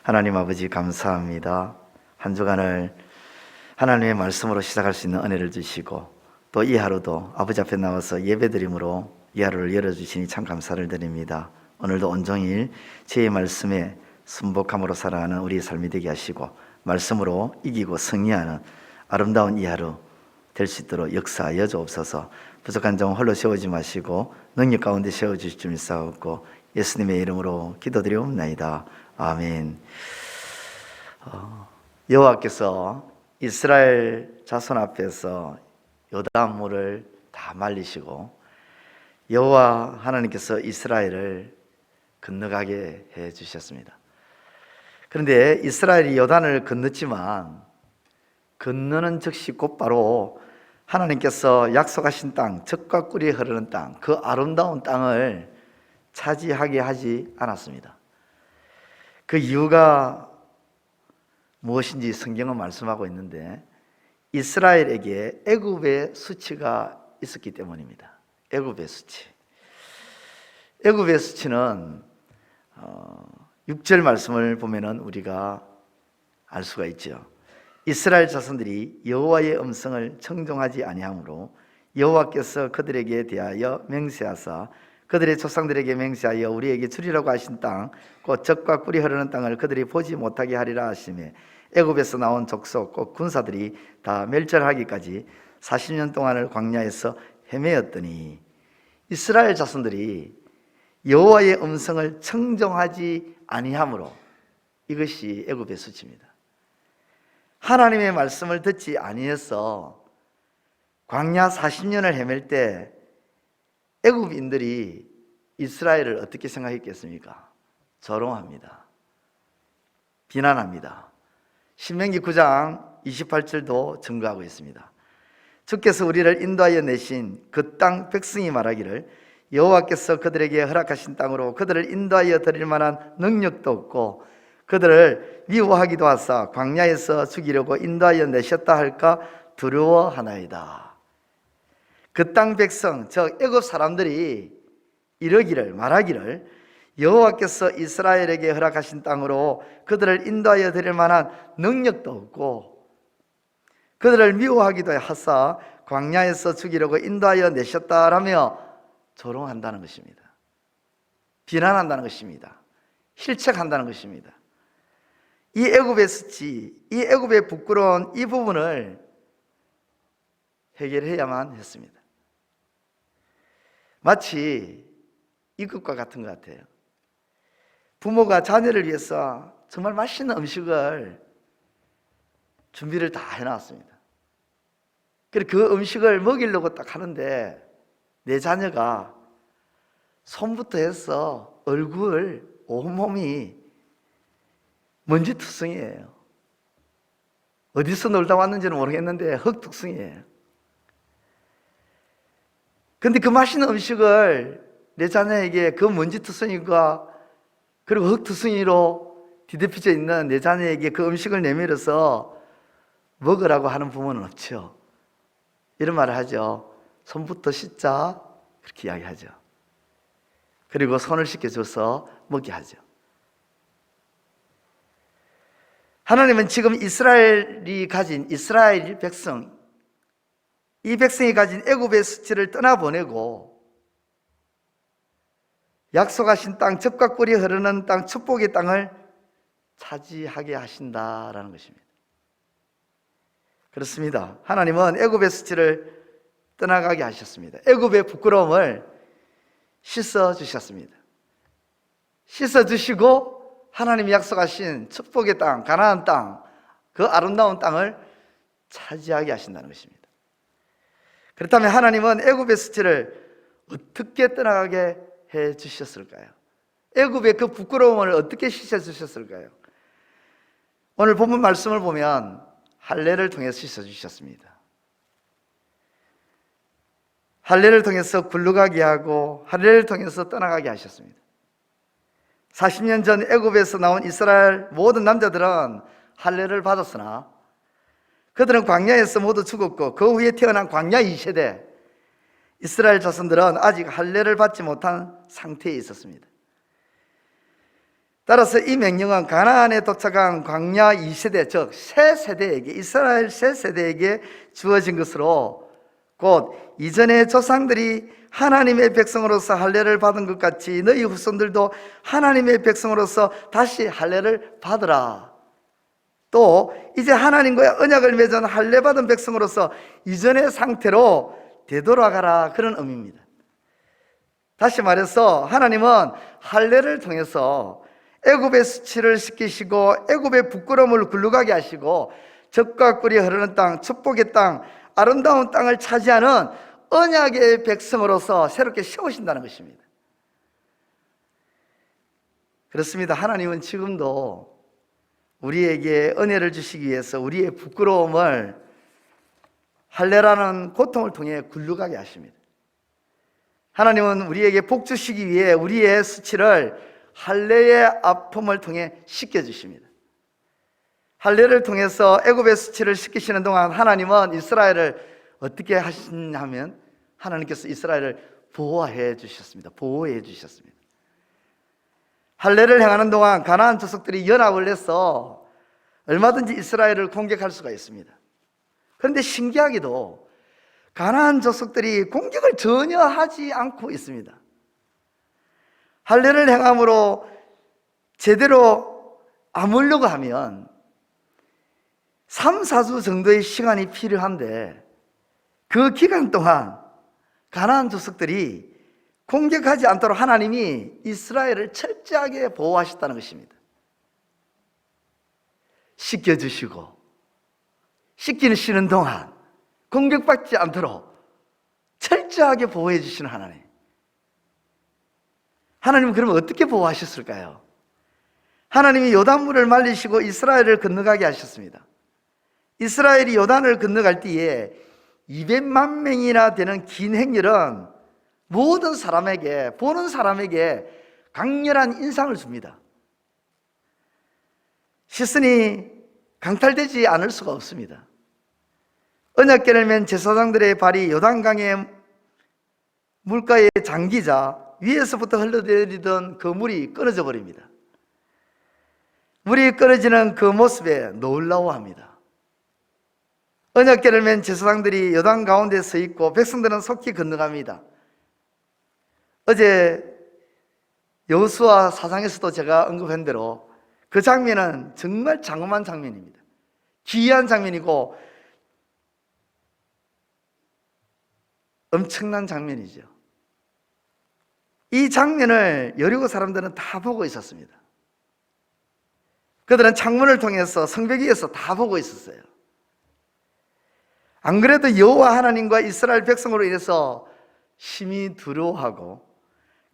하나님 아버지 감사합니다. 한 주간을 하나님의 말씀으로 시작할 수 있는 은혜를 주시고 또 이 하루도 아버지 앞에 나와서 예배드림으로 이 하루를 열어주시니 참 감사를 드립니다. 오늘도 온종일 주의 말씀에 순복함으로 살아가는 우리의 삶이 되게 하시고 말씀으로 이기고 승리하는 아름다운 이 하루 될 수 있도록 역사하여 주옵소서. 부족한 점 홀로 세우지 마시고 능력 가운데 세워주실 줄 믿사옵고 예수님의 이름으로 기도드리옵나이다. 아멘. 여호와께서 이스라엘 자손 앞에서 요단물을 다 말리시고 여호와 하나님께서 이스라엘을 건너가게 해 주셨습니다. 그런데 이스라엘이 요단을 건넜지만 건너는 즉시 곧바로 하나님께서 약속하신 땅, 젖과 꿀이 흐르는 땅, 그 아름다운 땅을 차지하게 하지 않았습니다. 그 이유가 무엇인지 성경은 말씀하고 있는데 이스라엘에게 애굽의 수치가 있었기 때문입니다. 애굽의 수치. 애굽의 수치는 6절 말씀을 보면은 우리가 알 수가 있죠. 이스라엘 자손들이 여호와의 음성을 청종하지 아니하므로 여호와께서 그들에게 대하여 맹세하사 그들의 조상들에게 맹세하여 우리에게 주리라고 하신 땅, 곧 젖과 꿀이 흐르는 땅을 그들이 보지 못하게 하리라 하시매 애굽에서 나온 족속 곧 군사들이 다 멸절하기까지 40년 동안을 광야에서 헤매었더니 이스라엘 자손들이 여호와의 음성을 청종하지 아니하므로 이것이 애굽의 수치입니다. 하나님의 말씀을 듣지 아니해서 광야 40년을 헤맬 때 애굽인들이 이스라엘을 어떻게 생각했겠습니까? 조롱합니다. 비난합니다. 신명기 9장 28절도 증거하고 있습니다. 주께서 우리를 인도하여 내신 그 땅 백성이 말하기를 여호와께서 그들에게 허락하신 땅으로 그들을 인도하여 드릴 만한 능력도 없고 그들을 미워하기도 하사 광야에서 죽이려고 인도하여 내셨다 할까 두려워하나이다. 그 땅 백성, 즉 애굽 사람들이 이러기를 말하기를 여호와께서 이스라엘에게 허락하신 땅으로 그들을 인도하여 드릴 만한 능력도 없고 그들을 미워하기도 하사 광야에서 죽이려고 인도하여 내셨다라며 조롱한다는 것입니다. 비난한다는 것입니다. 실책한다는 것입니다. 이 애굽의 수치, 이 애굽의 부끄러운 이 부분을 해결해야만 했습니다. 마치 이것과 같은 것 같아요. 부모가 자녀를 위해서 정말 맛있는 음식을 준비를 다 해놨습니다. 그래서 그 음식을 먹이려고 딱 하는데 내 자녀가 손부터 해서 얼굴, 온몸이 먼지투성이에요. 어디서 놀다 왔는지는 모르겠는데 흙투성이에요. 근데 그 맛있는 음식을 내 자녀에게 그 먼지투성이가 그리고 흙투성이로 뒤덮여져 있는 내 자녀에게 그 음식을 내밀어서 먹으라고 하는 부모는 없죠. 이런 말을 하죠. 손부터 씻자 그렇게 이야기하죠. 그리고 손을 씻겨줘서 먹게 하죠. 하나님은 지금 이스라엘이 가진 이스라엘 백성, 이 백성이 가진 애굽의 수치를 떠나보내고 약속하신 땅, 젖과 꿀이 흐르는 땅, 축복의 땅을 차지하게 하신다라는 것입니다. 그렇습니다. 하나님은 애굽의 수치를 떠나가게 하셨습니다. 애굽의 부끄러움을 씻어주셨습니다. 씻어주시고 하나님이 약속하신 축복의 땅, 가나안 땅, 그 아름다운 땅을 차지하게 하신다는 것입니다. 그렇다면 하나님은 애굽의 수치를 어떻게 떠나가게 해 주셨을까요? 애굽의 그 부끄러움을 어떻게 씻어주셨을까요? 오늘 본문 말씀을 보면 할례를 통해서 씻어주셨습니다. 할례를 통해서 굴러가게 하고 할례를 통해서 떠나가게 하셨습니다. 40년 전 애굽에서 나온 이스라엘 모든 남자들은 할례를 받았으나 그들은 광야에서 모두 죽었고 그 후에 태어난 광야 2세대 이스라엘 자손들은 아직 할례를 받지 못한 상태에 있었습니다. 따라서 이 명령은 가나안에 도착한 광야 2세대, 즉 새 세대에게, 이스라엘 새 세대에게 주어진 것으로 곧 이전의 조상들이 하나님의 백성으로서 할례를 받은 것 같이 너희 후손들도 하나님의 백성으로서 다시 할례를 받으라. 또 이제 하나님과의 언약을 맺은 할례 받은 백성으로서 이전의 상태로 되돌아가라, 그런 의미입니다. 다시 말해서 하나님은 할례를 통해서 애굽의 수치를 씻기시고 애굽의 부끄러움을 굴러가게 하시고 젖과 꿀이 흐르는 땅, 축복의 땅, 아름다운 땅을 차지하는 언약의 백성으로서 새롭게 세우신다는 것입니다. 그렇습니다. 하나님은 지금도 우리에게 은혜를 주시기 위해서 우리의 부끄러움을 할례라는 고통을 통해 굴러가게 하십니다. 하나님은 우리에게 복 주시기 위해 우리의 수치를 할례의 아픔을 통해 씻겨주십니다. 할례를 통해서 애굽의 수치를 씻기시는 동안 하나님은 이스라엘을 어떻게 하시냐면 하나님께서 이스라엘을 보호해 주셨습니다. 보호해 주셨습니다. 할례를 행하는 동안 가나안 족속들이 연합을 해서 얼마든지 이스라엘을 공격할 수가 있습니다. 그런데 신기하게도 가나안 족속들이 공격을 전혀 하지 않고 있습니다. 할례를 행함으로 제대로 아물려고 하면 3, 4주 정도의 시간이 필요한데 그 기간 동안 가나안 족속들이 공격하지 않도록 하나님이 이스라엘을 철저하게 보호하셨다는 것입니다. 씻겨주시고 씻기시는 동안 공격받지 않도록 철저하게 보호해 주시는 하나님. 하나님은 그러면 어떻게 보호하셨을까요? 하나님이 요단물을 말리시고 이스라엘을 건너가게 하셨습니다. 이스라엘이 요단을 건너갈 때에 200만 명이나 되는 긴 행렬은 모든 사람에게, 보는 사람에게 강렬한 인상을 줍니다. 시선이 강탈되지 않을 수가 없습니다. 언약궤를 맨 제사장들의 발이 요단강의 물가에 잠기자 위에서부터 흘러내리던 그 물이 끊어져 버립니다. 물이 끊어지는 그 모습에 놀라워합니다. 언약궤를 맨 제사장들이 요단 가운데 서 있고 백성들은 속히 건너갑니다. 어제 여호수아 4장에서도 제가 언급한 대로 그 장면은 정말 장엄한 장면입니다. 기이한 장면이고 엄청난 장면이죠. 이 장면을 여리고 사람들은 다 보고 있었습니다. 그들은 창문을 통해서 성벽 위에서 다 보고 있었어요. 안 그래도 여호와 하나님과 이스라엘 백성으로 인해서 심히 두려워하고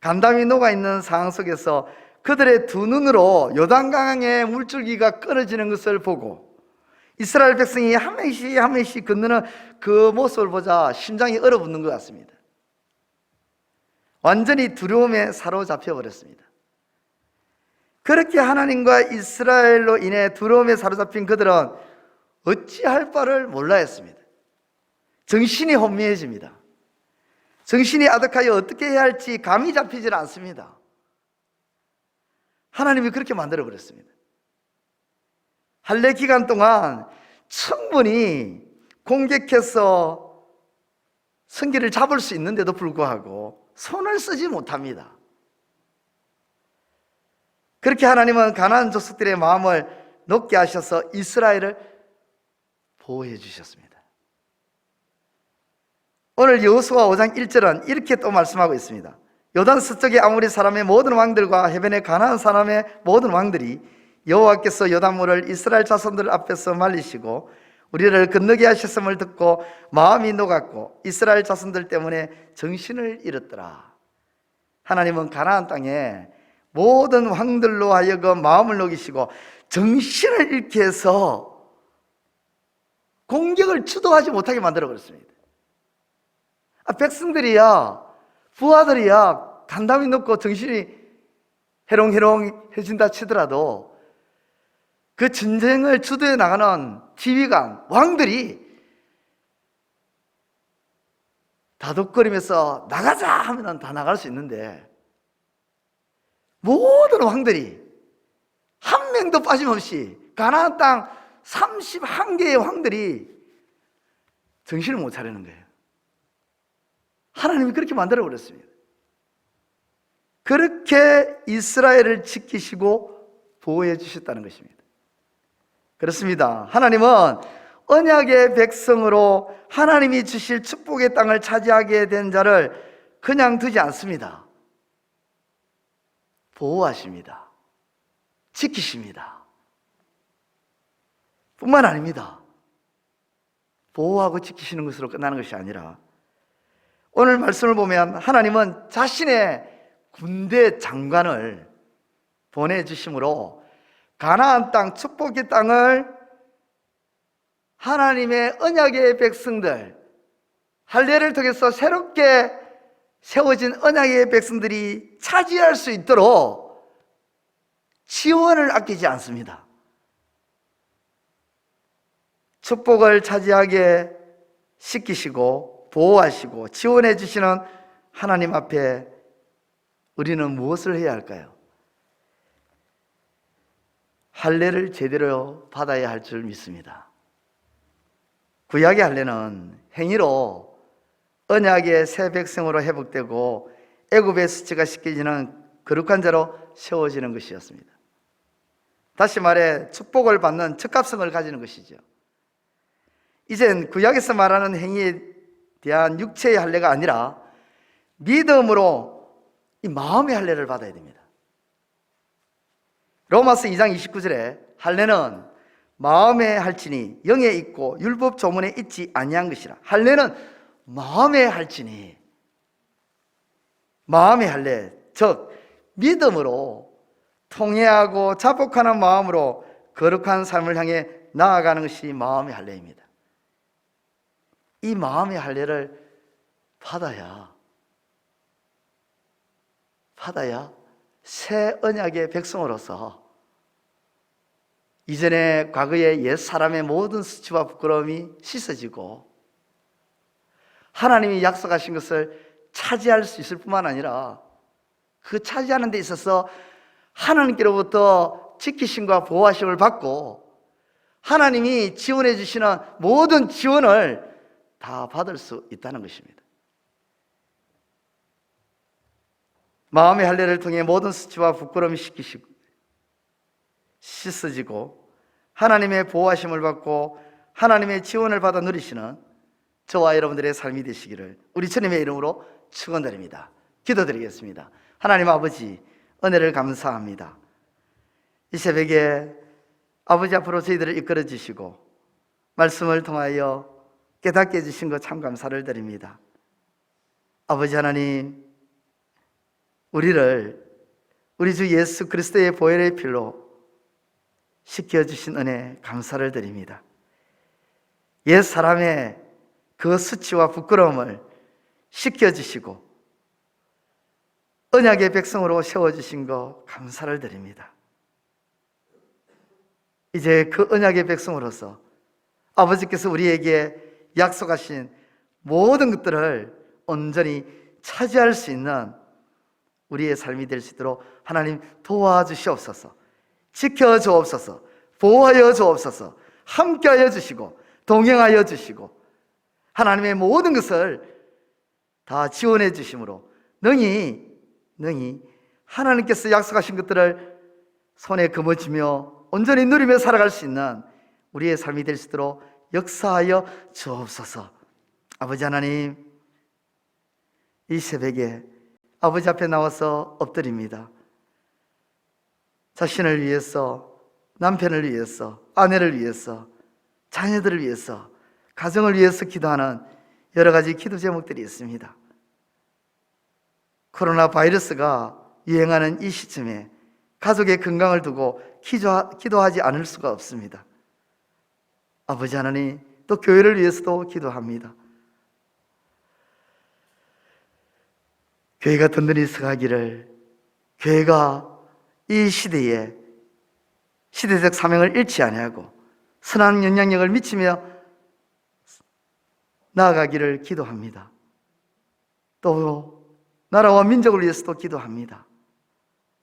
간담이 녹아있는 상황 속에서 그들의 두 눈으로 요단강의 물줄기가 끊어지는 것을 보고 이스라엘 백성이 한 명씩 한 명씩 건너는 그 모습을 보자 심장이 얼어붙는 것 같습니다. 완전히 두려움에 사로잡혀 버렸습니다. 그렇게 하나님과 이스라엘로 인해 두려움에 사로잡힌 그들은 어찌할 바를 몰라 했습니다. 정신이 혼미해집니다. 정신이 아득하여 어떻게 해야 할지 감이 잡히질 않습니다. 하나님이 그렇게 만들어 버렸습니다. 할례 기간 동안 충분히 공격해서 성기를 잡을 수 있는데도 불구하고 손을 쓰지 못합니다. 그렇게 하나님은 가나안 족속들의 마음을 높게 하셔서 이스라엘을 보호해 주셨습니다. 오늘 여호수아 5장 1절은 이렇게 또 말씀하고 있습니다. 요단 서쪽의 아모리 사람의 모든 왕들과 해변의 가나안 사람의 모든 왕들이 여호와께서 요단물을 이스라엘 자손들 앞에서 말리시고 우리를 건너게 하셨음을 듣고 마음이 녹았고 이스라엘 자손들 때문에 정신을 잃었더라. 하나님은 가나안 땅에 모든 왕들로 하여금 마음을 녹이시고 정신을 잃게 해서 공격을 주도하지 못하게 만들어 버렸습니다. 백성들이야, 부하들이야 간담이 높고 정신이 해롱해롱해진다 치더라도 그 전쟁을 주도해 나가는 지휘관, 왕들이 다독거리면서 나가자 하면 다 나갈 수 있는데 모든 왕들이 한 명도 빠짐없이 가나안 땅 31개의 왕들이 정신을 못 차리는 거예요. 하나님이 그렇게 만들어 버렸습니다. 그렇게 이스라엘을 지키시고 보호해 주셨다는 것입니다. 그렇습니다. 하나님은 언약의 백성으로 하나님이 주실 축복의 땅을 차지하게 된 자를 그냥 두지 않습니다. 보호하십니다. 지키십니다. 뿐만 아닙니다. 보호하고 지키시는 것으로 끝나는 것이 아니라 오늘 말씀을 보면 하나님은 자신의 군대 장관을 보내주심으로 가나안 땅, 축복의 땅을 하나님의 언약의 백성들, 할례를 통해서 새롭게 세워진 언약의 백성들이 차지할 수 있도록 지원을 아끼지 않습니다. 축복을 차지하게 시키시고 보호하시고 지원해 주시는 하나님 앞에 우리는 무엇을 해야 할까요? 할례를 제대로 받아야 할 줄 믿습니다. 구약의 할례는 행위로 언약의 새 백성으로 회복되고 애굽의 수치가 씻겨지는 거룩한 자로 세워지는 것이었습니다. 다시 말해 축복을 받는 척합성을 가지는 것이죠. 이젠 구약에서 말하는 행위에 대한 육체의 할례가 아니라 믿음으로 이 마음의 할례를 받아야 됩니다. 로마서 2장 29절에 할례는 마음에 할지니 영에 있고 율법 조문에 있지 아니한 것이라. 할례는 마음에 할지니, 마음의 할례, 즉 믿음으로 통회하고 자복하는 마음으로 거룩한 삶을 향해 나아가는 것이 마음의 할례입니다. 이 마음의 할례를 받아야 새 언약의 백성으로서 이전에 과거의 옛 사람의 모든 수치와 부끄러움이 씻어지고 하나님이 약속하신 것을 차지할 수 있을 뿐만 아니라 그 차지하는 데 있어서 하나님께로부터 지키심과 보호하심을 받고 하나님이 지원해 주시는 모든 지원을 다 받을 수 있다는 것입니다. 마음의 할례를 통해 모든 수치와 부끄러움이 씻어지고 하나님의 보호하심을 받고 하나님의 지원을 받아 누리시는 저와 여러분들의 삶이 되시기를 우리 주님의 이름으로 축원드립니다. 기도드리겠습니다. 하나님 아버지, 은혜를 감사합니다. 이 새벽에 아버지 앞으로 저희들을 이끌어 주시고 말씀을 통하여 깨닫게 해주신 것 참 감사를 드립니다. 아버지 하나님, 우리를 우리 주 예수 그리스도의 보혈의 피로 씻겨주신 은혜 감사를 드립니다. 옛 사람의 그 수치와 부끄러움을 씻겨주시고 언약의 백성으로 세워주신 것 감사를 드립니다. 이제 그 언약의 백성으로서 아버지께서 우리에게 약속하신 모든 것들을 온전히 차지할 수 있는 우리의 삶이 될 수 있도록 하나님 도와주시옵소서. 지켜주옵소서. 보호하여 주옵소서. 함께하여 주시고 동행하여 주시고 하나님의 모든 것을 다 지원해 주심으로 능히 하나님께서 약속하신 것들을 손에 거머쥐며 온전히 누리며 살아갈 수 있는 우리의 삶이 될 수 있도록 역사하여 주옵소서. 아버지 하나님, 이 새벽에 아버지 앞에 나와서 엎드립니다. 자신을 위해서, 남편을 위해서, 아내를 위해서, 자녀들을 위해서, 가정을 위해서 기도하는 여러 가지 기도 제목들이 있습니다. 코로나 바이러스가 유행하는 이 시점에 가족의 건강을 두고 기도하지 않을 수가 없습니다. 아버지 하나님, 또 교회를 위해서도 기도합니다. 교회가 든든히 서가기를, 교회가 이 시대에 시대적 사명을 잃지 아니하고 선한 영향력을 미치며 나아가기를 기도합니다. 또 나라와 민족을 위해서도 기도합니다.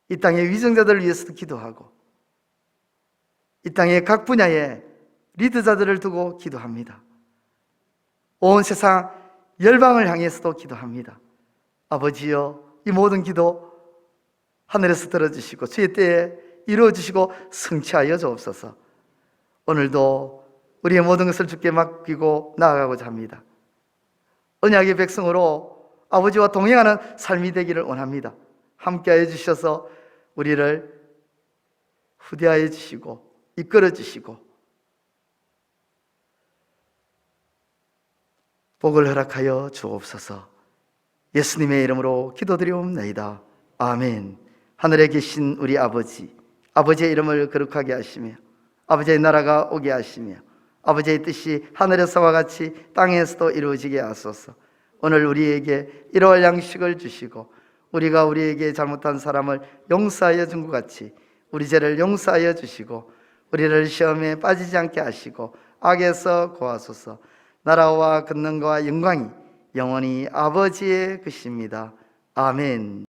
이 땅의 위정자들을 위해서도 기도하고 이 땅의 각 분야에 리더자들을 두고 기도합니다. 온 세상 열방을 향해서도 기도합니다. 아버지여, 이 모든 기도 하늘에서 들어주시고 주의 때에 이루어주시고 성취하여 주옵소서. 오늘도 우리의 모든 것을 주께 맡기고 나아가고자 합니다. 언약의 백성으로 아버지와 동행하는 삶이 되기를 원합니다. 함께하여 주셔서 우리를 후대하여 주시고 이끌어 주시고 복을 허락하여 주옵소서. 예수님의 이름으로 기도드리옵나이다. 아멘. 하늘에 계신 우리 아버지, 아버지의 이름을 거룩하게 하시며 아버지의 나라가 오게 하시며 아버지의 뜻이 하늘에서와 같이 땅에서도 이루어지게 하소서. 오늘 우리에게 일용할 양식을 주시고 우리가 우리에게 잘못한 사람을 용서하여 준 것 같이 우리 죄를 용서하여 주시고 우리를 시험에 빠지지 않게 하시고 악에서 구하소서. 나라와 권능과 영광이 영원히 아버지의 것입니다. 아멘.